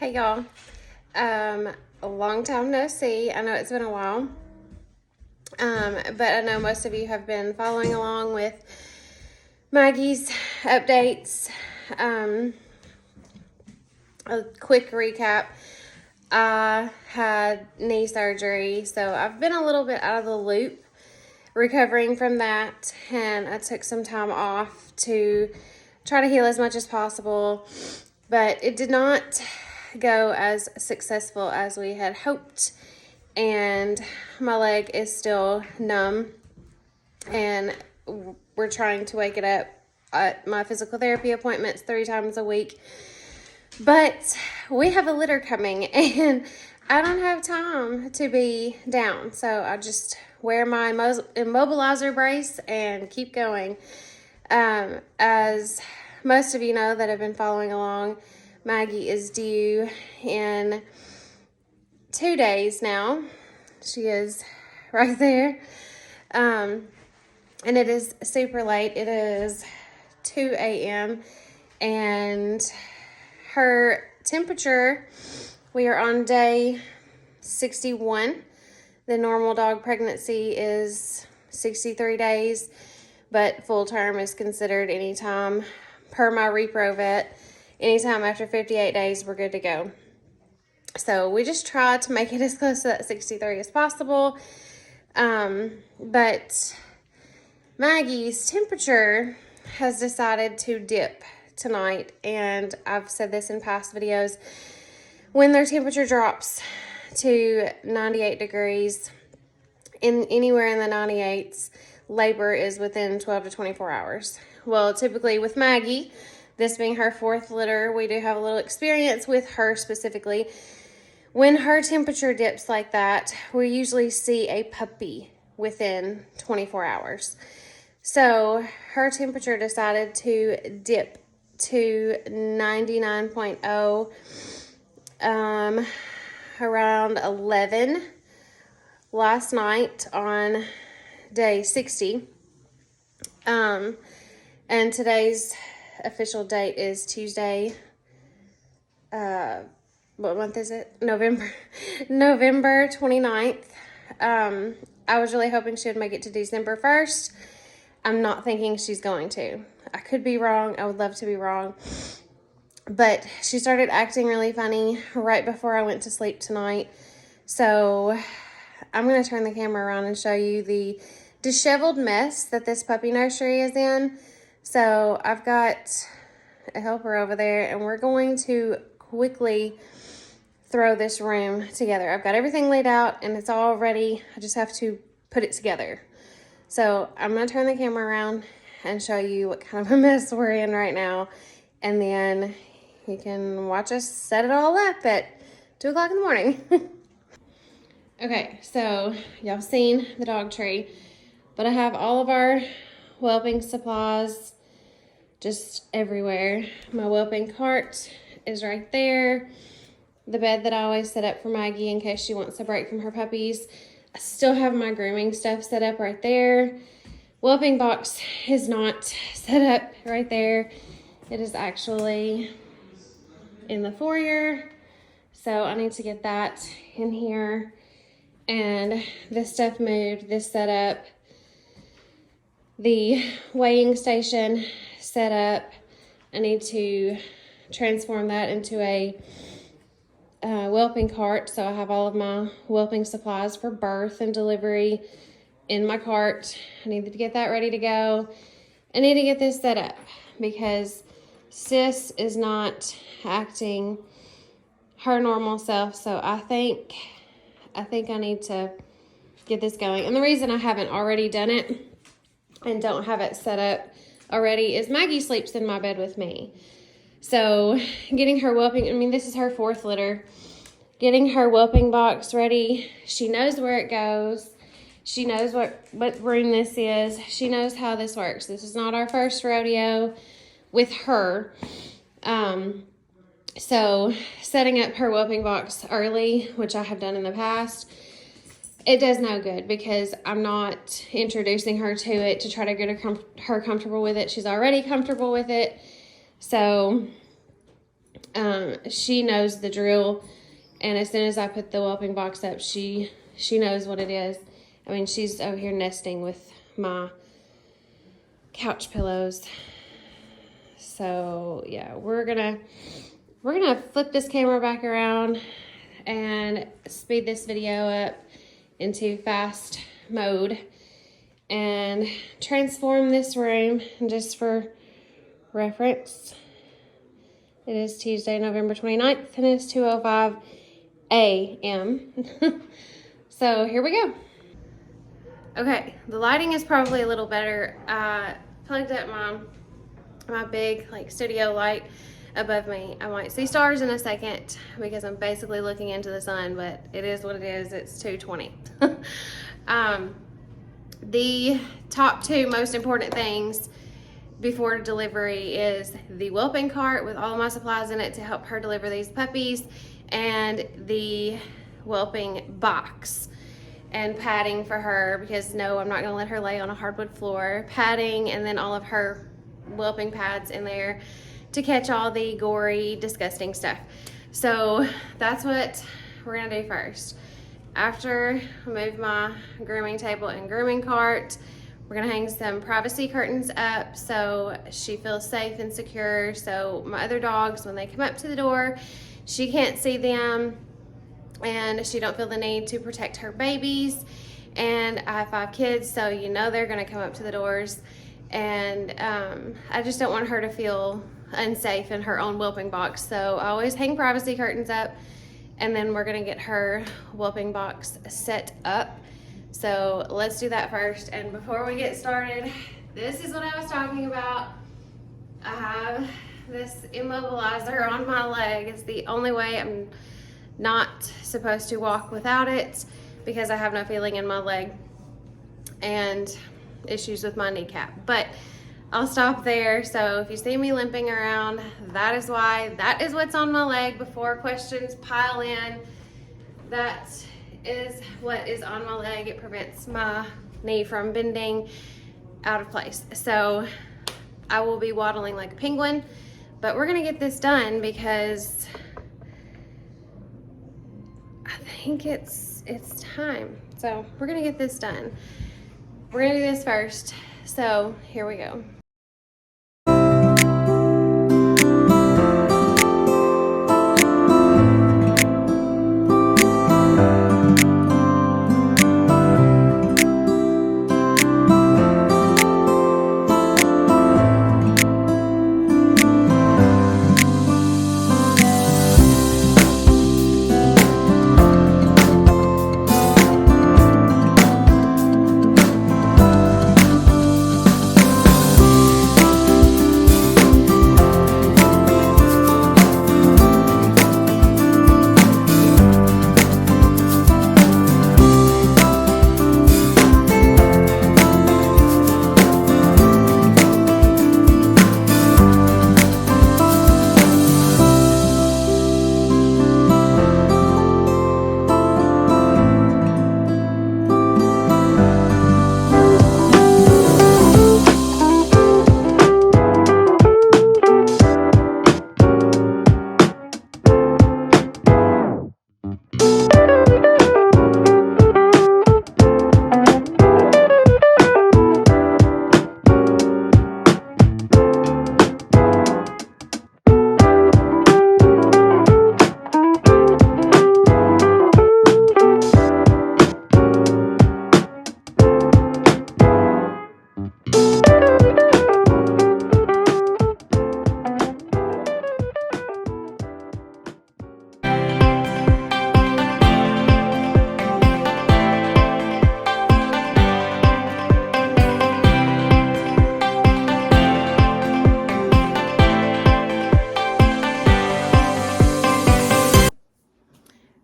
Hey y'all, a long time no see. I know it's been a while, but I know most of you have been following along with Maggie's updates. A quick recap. I had knee surgery, so I've been a little bit out of the loop recovering from that, and I took some time off to try to heal as much as possible, but it did not go as successful as we had hoped, and my leg is still numb, and we're trying to wake it up at my physical therapy appointments 3 times a week. But we have a litter coming, and I don't have time to be down, so I just wear my immobilizer brace and keep going. As most of you know that have been following along, Maggie is due in 2 days now. She is right there. And it is super late. It is 2 a.m. and her temperature, we are on day 61. The normal dog pregnancy is 63 days, but full term is considered anytime, per my repro vet. Anytime after 58 days, we're good to go. So we just try to make it as close to that 63 as possible. But Maggie's temperature has decided to dip tonight. And I've said this in past videos. When their temperature drops to 98 degrees, anywhere in the 98s, labor is within 12 to 24 hours. Well, typically with Maggie, this being her 4th litter, we do have a little experience with her specifically. When her temperature dips like that, we usually see a puppy within 24 hours. So her temperature decided to dip to 99.0 around 11 last night on day 60. And today's official date is Tuesday. What month is it? November 29th. I was really hoping she would make it to December 1st. I'm not thinking she's going to. I could be wrong. I would love to be wrong. But she started acting really funny right before I went to sleep tonight. So I'm going to turn the camera around and show you the disheveled mess that this puppy nursery is in. So I've got a helper over there, and we're going to quickly throw this room together. I've got everything laid out and it's all ready. I just have to put it together. So I'm going to turn the camera around and show you what kind of a mess we're in right now. And then you can watch us set it all up at 2 o'clock in the morning. Okay, so y'all seen the dog tree, but I have all of our whelping supplies just everywhere. My whelping cart is right there. The bed that I always set up for Maggie in case she wants a break from her puppies. I still have my grooming stuff set up right there. Whelping box is not set up right there. It is actually in the foyer. So I need to get that in here. And this stuff moved, this set up. The weighing station set up. I need to transform that into a whelping cart, so I have all of my whelping supplies for birth and delivery in my cart. I need to get that ready to go. I need to get this set up because Sis is not acting her normal self, so I think I need to get this going. And the reason I haven't already done it and don't have it set up already is Maggie sleeps in my bed with me. So getting her whelping, I mean, this is her 4th litter. Getting her whelping box ready. She knows where it goes. She knows what room this is. She knows how this works. This is not our first rodeo with her. So setting up her whelping box early, which I have done in the past, it does no good because I'm not introducing her to it to try to get her comfortable with it. She's already comfortable with it. So She knows the drill, and as soon as I put the whelping box up, she knows what it is. I mean, she's over here nesting with my couch pillows. So yeah, we're gonna flip this camera back around and speed this video up into fast mode and transform this room. And just for reference, it is Tuesday, November 29th, and it's 2:05 a.m. So here we go. Okay, the lighting is probably a little better. I plugged up my big studio light above me. I might see stars in a second because I'm basically looking into the sun, but it is what it is. It's 2:20. The top two most important things before delivery is the whelping cart with all of my supplies in it to help her deliver these puppies, and the whelping box and padding for her, because no, I'm not going to let her lay on a hardwood floor. Padding, and then all of her whelping pads in there to catch all the gory, disgusting stuff. So that's what we're going to do first. After I move my grooming table and grooming cart, we're going to hang some privacy curtains up so she feels safe and secure. So my other dogs, when they come up to the door, she can't see them, and she don't feel the need to protect her babies. And I have 5 kids, so you know they're going to come up to the doors, and I just don't want her to feel unsafe in her own whelping box. So I always hang privacy curtains up, and then we're going to get her whelping box set up. So let's do that first. And before we get started, this is what I was talking about. I have this immobilizer on my leg. It's the only way. I'm not supposed to walk without it because I have no feeling in my leg and issues with my kneecap. But I'll stop there. So if you see me limping around, that is why. That is what's on my leg. Before questions pile in, that is what is on my leg. It prevents my knee from bending out of place. So I will be waddling like a penguin, but we're gonna get this done because I think it's time. So we're gonna get this done. We're gonna do this first. So here we go.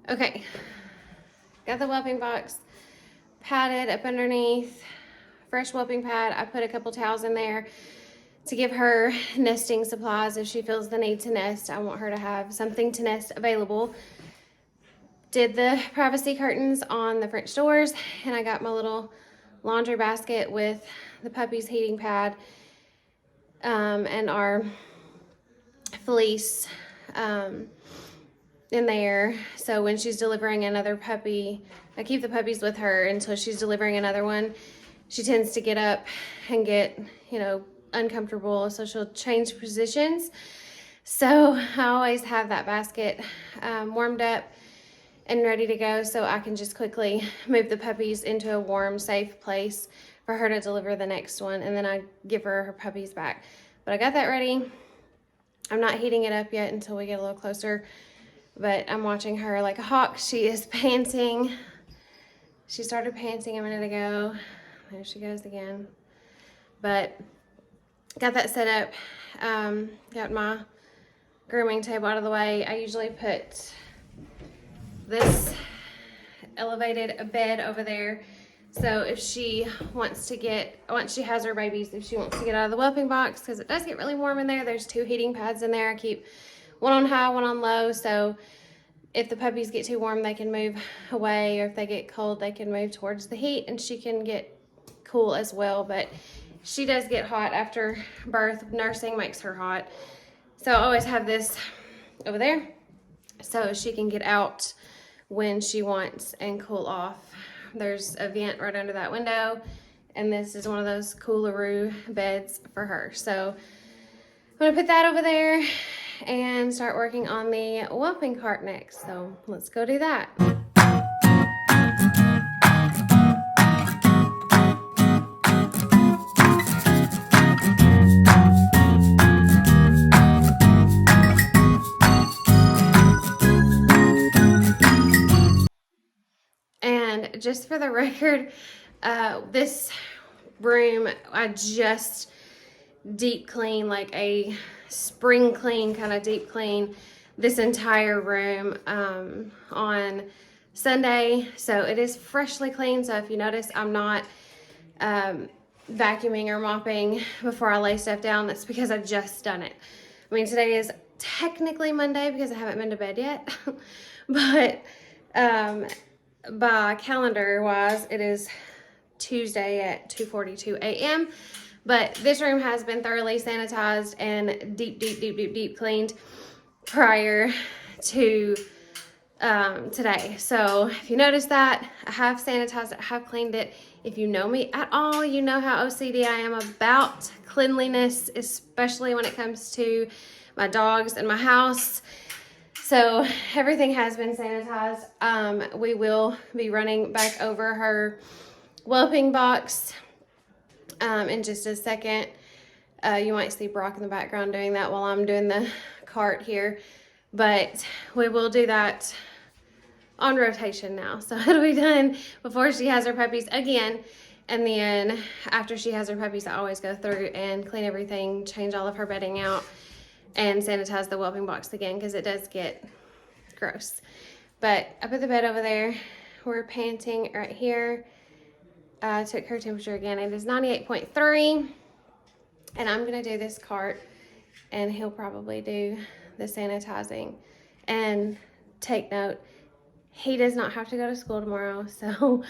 Okay, got the whelping box padded up underneath, fresh whelping pad. I put a couple towels in there to give her nesting supplies if she feels the need to nest. I want her to have something to nest available. Did the privacy curtains on the French doors, and I got my little laundry basket with the puppy's heating pad and our fleece in there. So when she's delivering another puppy, I keep the puppies with her until she's delivering another one. She tends to get up and get, you know, uncomfortable, so she'll change positions. So I always have that basket warmed up and ready to go, so I can just quickly move the puppies into a warm, safe place for her to deliver the next one, and then I give her puppies back. But I got that ready. I'm not heating it up yet until we get a little closer, but I'm watching her like a hawk. She is panting. She started panting a minute ago. There she goes again. But got that set up. Got my grooming table out of the way. I usually put this elevated bed over there. So if she wants to get, once she has her babies, if she wants to get out of the whelping box, because it does get really warm in there, there's 2 heating pads in there. I keep one on high, one on low. So if the puppies get too warm, they can move away, or if they get cold, they can move towards the heat, and she can get cool as well. But she does get hot after birth. Nursing makes her hot. So I always have this over there so she can get out when she wants and cool off. There's a vent right under that window, and this is one of those coolaroo beds for her. So I'm gonna put that over there and start working on the whelping cart next. So let's go do that. And just for the record, this room, I just deep clean, like a spring clean, kind of deep clean this entire room on Sunday. So it is freshly clean. So if you notice, I'm not vacuuming or mopping before I lay stuff down. That's because I just done it. I mean, today is technically Monday because I haven't been to bed yet, but by calendar wise, it is Tuesday at 2:42 a.m. But this room has been thoroughly sanitized and deep cleaned prior to today. So if you notice that, I have sanitized it, I have cleaned it. If you know me at all, you know how OCD I am about cleanliness, especially when it comes to my dogs and my house. So everything has been sanitized. We will be running back over her whelping box in just a second. You might see Brock in the background doing that while I'm doing the cart here, but we will do that on rotation now. So it'll be done before she has her puppies again, and then after she has her puppies, I always go through and clean everything, change all of her bedding out, and sanitize the whelping box again because it does get gross. But I put the bed over there. We're panting right here. I took her temperature again. It is 98.3, and I'm gonna do this cart, and he'll probably do the sanitizing. And take note, he does not have to go to school tomorrow, so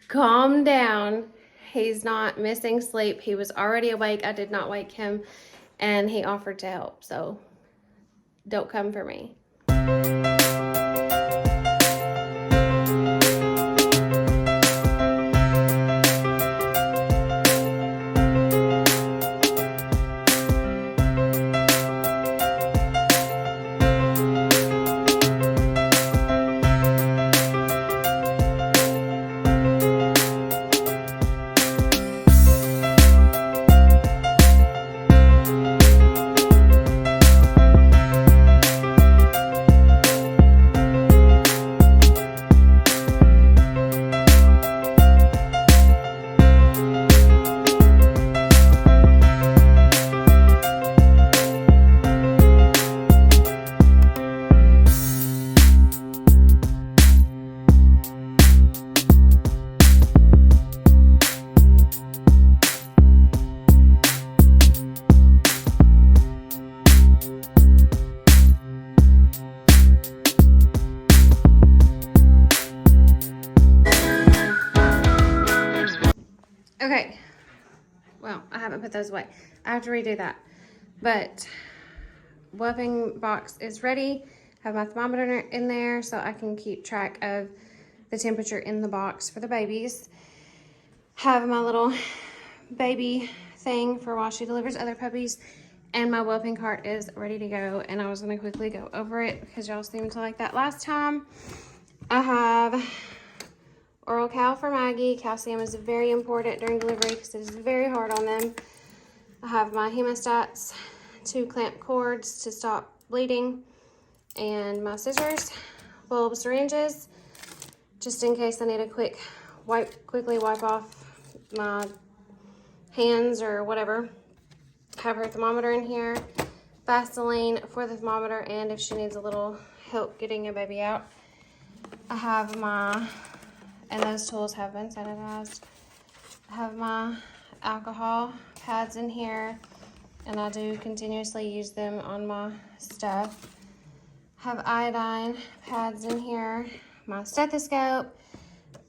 calm down. He's not missing sleep. He was already awake. I did not wake him, and he offered to help, so don't come for me. Okay, well, I haven't put those away. I have to redo that. But whelping box is ready. Have my thermometer in there so I can keep track of the temperature in the box for the babies. Have my little baby thing for while she delivers other puppies. And my whelping cart is ready to go. And I was going to quickly go over it because y'all seemed to like that last time. I have oral cal for Maggie. Calcium is very important during delivery because it is very hard on them. I have my hemostats, 2 clamp cords to stop bleeding, and my scissors, bulb syringes, just in case I need a quickly wipe off my hands or whatever. Have her thermometer in here, Vaseline for the thermometer, and if she needs a little help getting a baby out. I have and those tools have been sanitized. I have my alcohol pads in here, and I do continuously use them on my stuff. Have iodine pads in here, my stethoscope.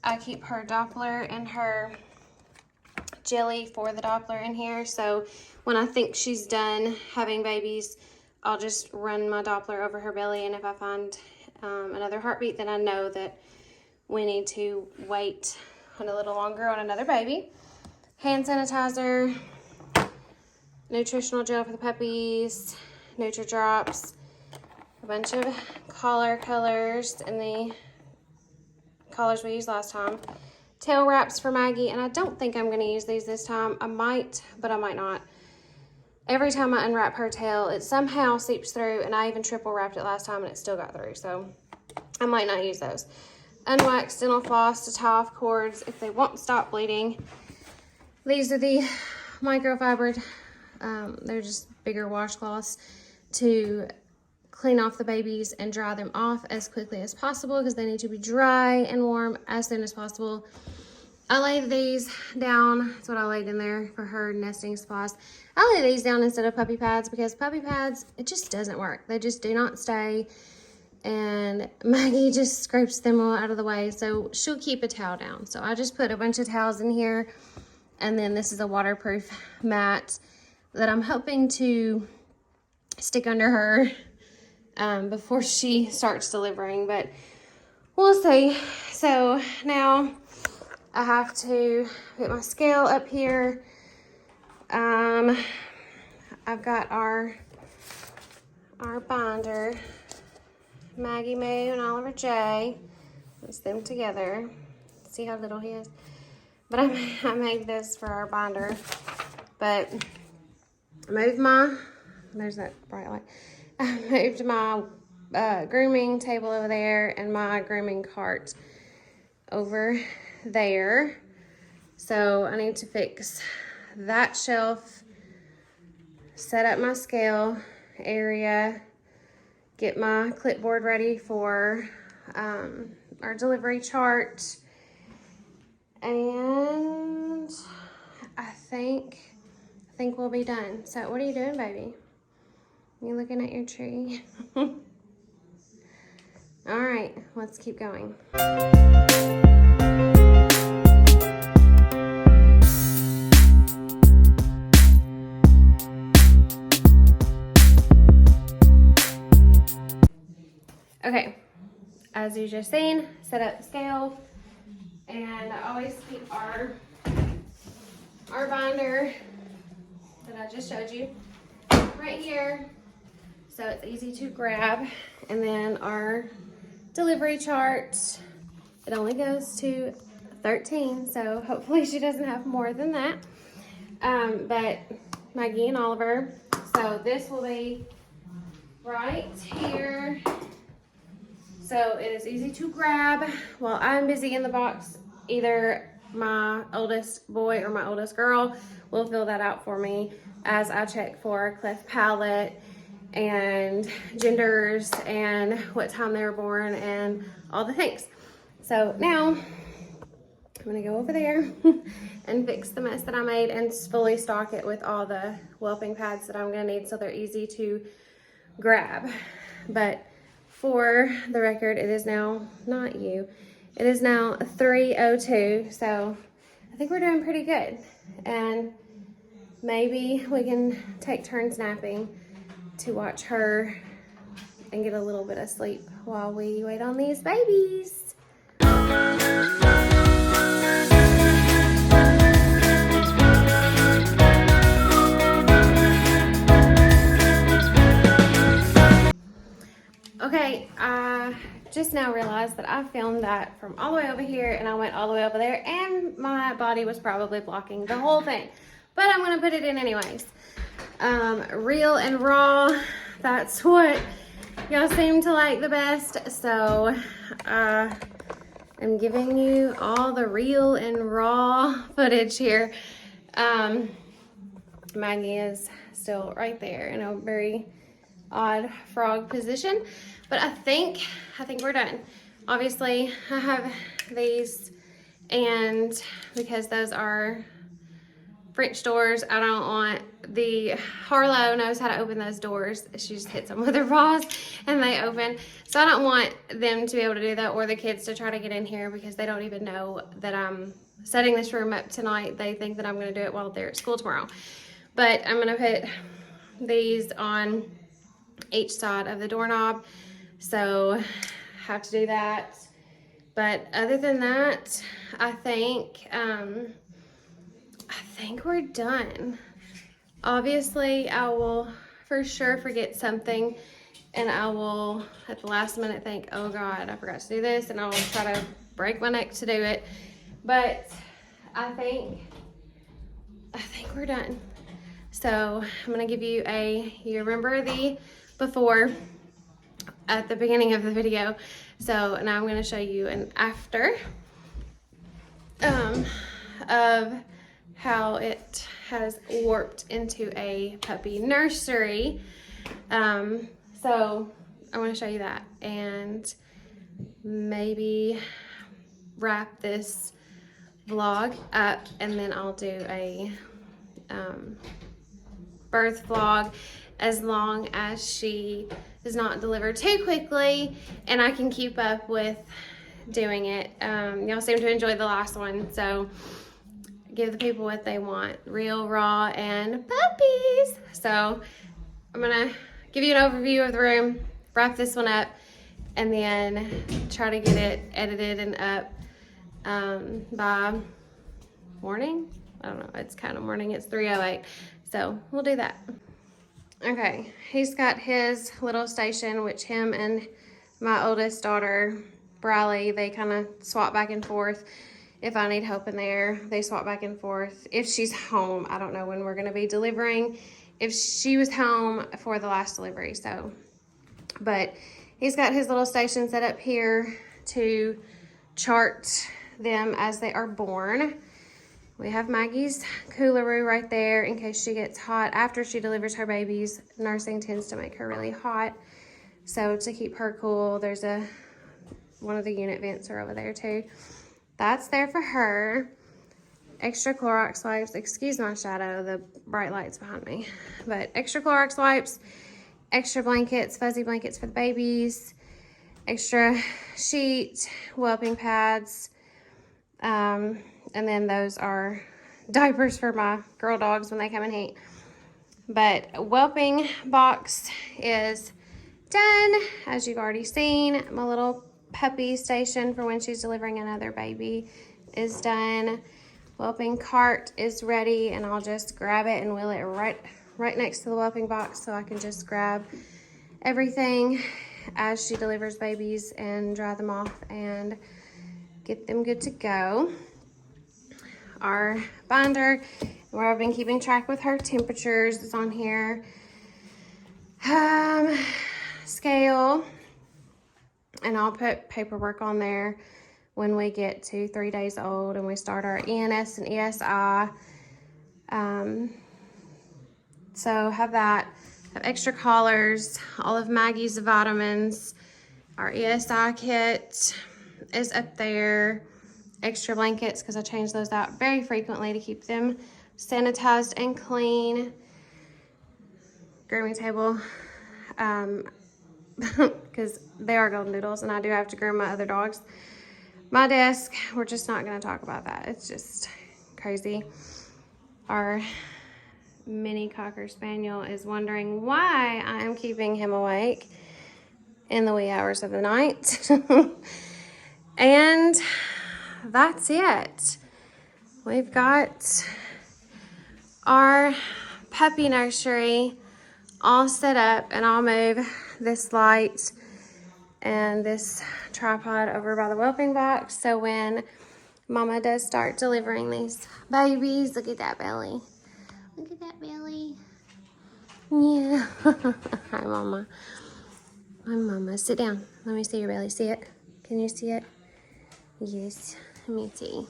I keep her Doppler and her jelly for the Doppler in here, so when I think she's done having babies, I'll just run my Doppler over her belly, and if I find another heartbeat, then I know that we need to wait a little longer on another baby. Hand sanitizer, nutritional gel for the puppies, Nutri-Drops, a bunch of collar colors and the collars we used last time, tail wraps for Maggie, and I don't think I'm going to use these this time. I might, but I might not. Every time I unwrap her tail, it somehow seeps through, and I even triple wrapped it last time and it still got through, so I might not use those. Unwaxed dental floss to tie off cords if they won't stop bleeding. These are the microfibered, they're just bigger washcloths to clean off the babies and dry them off as quickly as possible because they need to be dry and warm as soon as possible. I laid these down. That's what I laid in there for her nesting supplies. I lay these down instead of puppy pads because puppy pads, it just doesn't work. They just do not stay, and Maggie just scrapes them all out of the way, so she'll keep a towel down. So I just put a bunch of towels in here, and then this is a waterproof mat that I'm hoping to stick under her before she starts delivering, but we'll see. So now I have to put my scale up here. I've got our binder, Maggie Moo and Oliver J. Let's them together. See how little he is. But I made this for our binder. But I moved there's that bright light. I moved my grooming table over there and my grooming cart over there. So I need to fix that shelf, set up my scale area, get my clipboard ready for our delivery chart, and I think we'll be done. So what are you doing, baby? You looking at your tree? All right, let's keep going. Okay, as you just seen, set up the scale, and I always keep our binder that I just showed you right here, so it's easy to grab. And then our delivery chart, it only goes to 13, so hopefully she doesn't have more than that. But Maggie and Oliver, so this will be right here. So it is easy to grab while I'm busy in the box. Either my oldest boy or my oldest girl will fill that out for me as I check for cleft palate and genders and what time they were born and all the things. So now I'm gonna go over there and fix the mess that I made and fully stock it with all the whelping pads that I'm gonna need so they're easy to grab. But for the record, it is now, it is now 3:02, so I think we're doing pretty good. And maybe we can take turns napping to watch her and get a little bit of sleep while we wait on these babies. Okay, I just now realized that I filmed that from all the way over here and I went all the way over there, and my body was probably blocking the whole thing. But I'm gonna put it in anyways. Real and raw, that's what y'all seem to like the best. So I'm giving you all the real and raw footage here. Maggie is still right there in a very odd frog position, but I think we're done. Obviously I have these, and because those are French doors, I don't want Harlow knows how to open those doors. She just hits them with her paws and they open. So I don't want them to be able to do that, or the kids to try to get in here, because they don't even know that I'm setting this room up tonight. They think that I'm gonna do it while they're at school tomorrow. But I'm gonna put these on each side of the doorknob, so have to do that. But other than that, I think we're done. Obviously I will for sure forget something, and I will at the last minute think, oh God, I forgot to do this, and I'll try to break my neck to do it. But I think we're done. So I'm gonna give you you remember the before at the beginning of the video. So now I'm gonna show you an after of how it has warped into a puppy nursery. So I want to show you that, and maybe wrap this vlog up, and then I'll do a birth vlog, as long as she does not deliver too quickly and I can keep up with doing it. Y'all seem to enjoy the last one, so give the people what they want: real, raw, and puppies. So I'm gonna give you an overview of the room, wrap this one up, and then try to get it edited and up by morning. I don't know, it's kind of morning, it's 3:08, so we'll do that. Okay, he's got his little station, which him and my oldest daughter, Briley, they kind of swap back and forth. If I need help in there, they swap back and forth. If she's home, I don't know when we're gonna be delivering. If she was home for the last delivery, so. But he's got his little station set up here to chart them as they are born. We have Maggie's coolaroo right there in case she gets hot. After she delivers her babies, nursing tends to make her really hot. So to keep her cool, there's one of the unit vents are over there too. That's there for her. Extra Clorox wipes. Excuse my shadow, the bright light's behind me. But extra Clorox wipes, extra blankets, fuzzy blankets for the babies, extra sheet, whelping pads, and then those are diapers for my girl dogs when they come and eat. But whelping box is done, as you've already seen. My little puppy station for when she's delivering another baby is done. Whelping cart is ready, and I'll just grab it and wheel it right next to the whelping box, so I can just grab everything as she delivers babies and dry them off and get them good to go. Our binder, where I've been keeping track with her temperatures, is on here. Scale, and I'll put paperwork on there when we get to 3 days old and we start our ENS and ESI. So have that. Have extra collars, all of Maggie's vitamins. Our ESI kit is up there. Extra blankets, because I change those out very frequently to keep them sanitized and clean. Grooming table, because they are golden doodles and I do have to groom my other dogs. My desk, we're just not going to talk about that. It's just crazy. Our mini Cocker Spaniel is wondering why I am keeping him awake in the wee hours of the night. And that's it. We've got our puppy nursery all set up, and I'll move this light and this tripod over by the whelping box so when Mama does start delivering these babies, look at that belly. Look at that belly. Yeah. Hi, Mama. Hi, Mama. Sit down. Let me see your belly. See it? Can you see it? Yes. Let me see.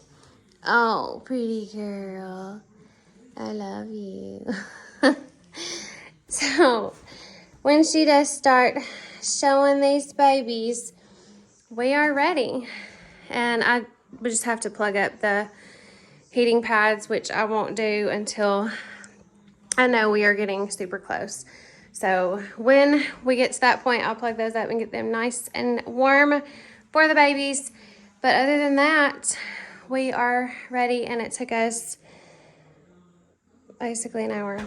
Oh, pretty girl. I love you. So, when she does start showing these babies, we are ready. And I would just have to plug up the heating pads, which I won't do until I know we are getting super close. So when we get to that point, I'll plug those up and get them nice and warm for the babies. But other than that, we are ready, and it took us basically an hour.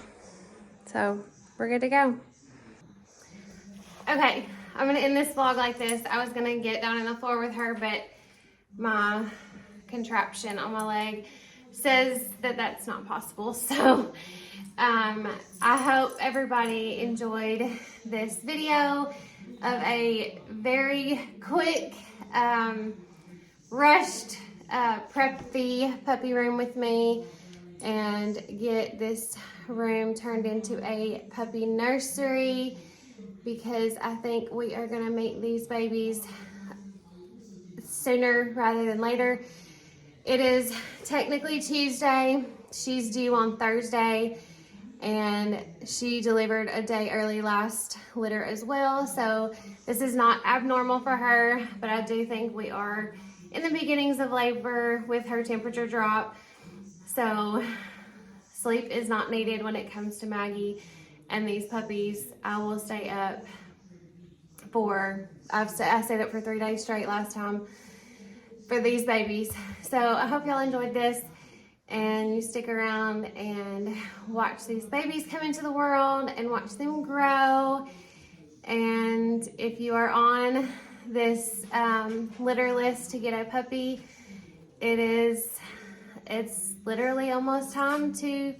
So we're good to go. Okay, I'm gonna end this vlog like this. I was gonna get down on the floor with her, but my contraption on my leg says that that's not possible. So I hope everybody enjoyed this video of a very quick rushed prep the puppy room with me and get this room turned into a puppy nursery, because I think we are gonna meet these babies sooner rather than later. It is technically Tuesday. She's due on Thursday, and she delivered a day early last litter as well. So this is not abnormal for her, but I do think we are in the beginnings of labor with her temperature drop. So sleep is not needed when it comes to Maggie and these puppies. I will stay up for, I stayed up for 3 days straight last time for these babies. So I hope y'all enjoyed this, and you stick around and watch these babies come into the world and watch them grow. And if you are on this litter list to get a puppy, it's literally almost time to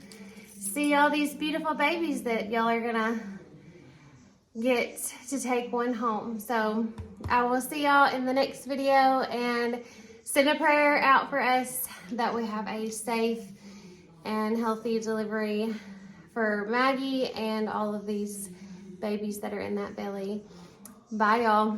see all these beautiful babies that y'all are gonna get to take one home. So I will see y'all in the next video, and send a prayer out for us that we have a safe and healthy delivery for Maggie and all of these babies that are in that belly. Bye, y'all.